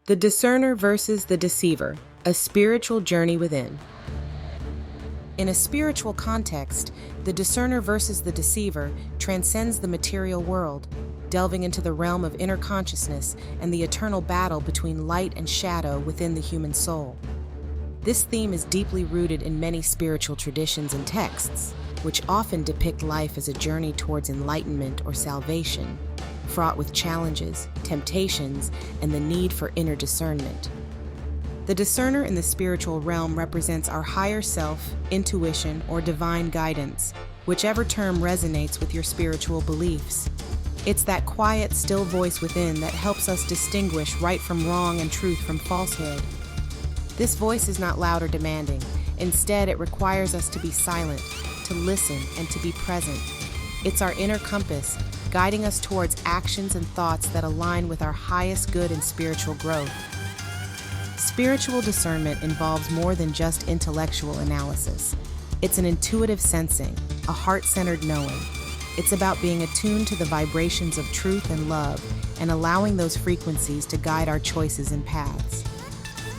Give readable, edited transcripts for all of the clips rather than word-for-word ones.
The Discerner versus the Deceiver, a spiritual journey within. In a spiritual context, the Discerner versus the Deceiver transcends the material world, delving into the realm of inner consciousness and the eternal battle between light and shadow within the human soul. This theme is deeply rooted in many spiritual traditions and texts, which often depict life as a journey towards enlightenment or salvation, fraught with challenges, temptations, and the need for inner discernment. The discerner in the spiritual realm represents our higher self, intuition, or divine guidance, whichever term resonates with your spiritual beliefs. It's that quiet, still voice within that helps us distinguish right from wrong and truth from falsehood. This voice is not loud or demanding. Instead, it requires us to be silent, to listen, and to be present. It's our inner compass, guiding us towards actions and thoughts that align with our highest good and spiritual growth. Spiritual discernment involves more than just intellectual analysis. It's an intuitive sensing, a heart-centered knowing. It's about being attuned to the vibrations of truth and love and allowing those frequencies to guide our choices and paths.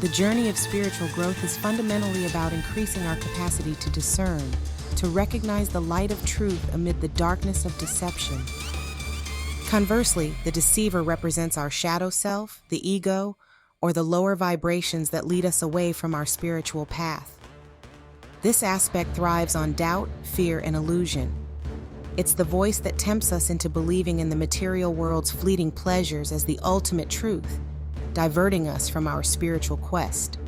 The journey of spiritual growth is fundamentally about increasing our capacity to discern, to recognize the light of truth amid the darkness of deception. Conversely, the deceiver represents our shadow self, the ego, or the lower vibrations that lead us away from our spiritual path. This aspect thrives on doubt, fear, and illusion. It's the voice that tempts us into believing in the material world's fleeting pleasures as the ultimate truth, diverting us from our spiritual quest.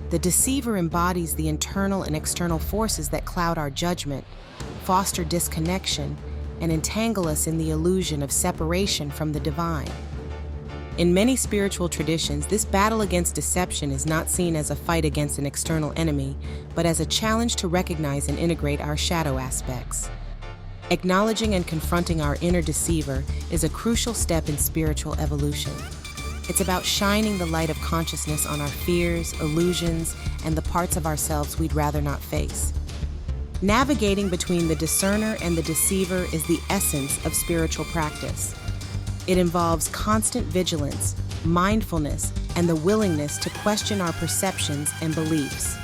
The deceiver embodies the internal and external forces that cloud our judgment, foster disconnection, and entangle us in the illusion of separation from the divine. In many spiritual traditions, this battle against deception is not seen as a fight against an external enemy, but as a challenge to recognize and integrate our shadow aspects. Acknowledging and confronting our inner deceiver is a crucial step in spiritual evolution. It's about shining the light of consciousness on our fears, illusions, and the parts of ourselves we'd rather not face. Navigating between the discerner and the deceiver is the essence of spiritual practice. It involves constant vigilance, mindfulness, and the willingness to question our perceptions and beliefs.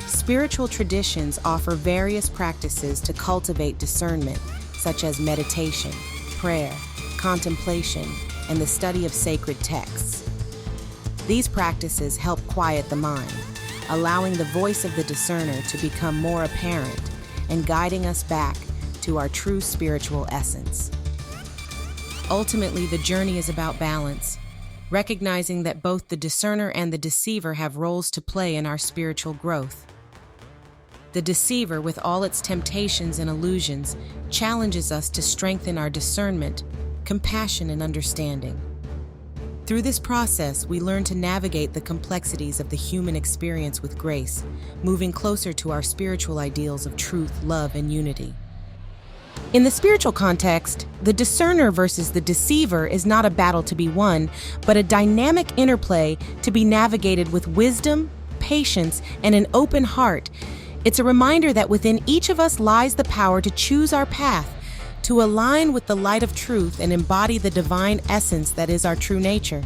Spiritual traditions offer various practices to cultivate discernment, such as meditation, prayer, contemplation, and the study of sacred texts. These practices help quiet the mind, allowing the voice of the discerner to become more apparent and guiding us back to our true spiritual essence. Ultimately, the journey is about balance, recognizing that both the discerner and the deceiver have roles to play in our spiritual growth. The deceiver, with all its temptations and illusions, challenges us to strengthen our discernment, compassion, and understanding. Through this process, we learn to navigate the complexities of the human experience with grace, moving closer to our spiritual ideals of truth, love, and unity. In the spiritual context, the discerner versus the deceiver is not a battle to be won, but a dynamic interplay to be navigated with wisdom, patience, and an open heart. It's a reminder that within each of us lies the power to choose our path, to align with the light of truth and embody the divine essence that is our true nature.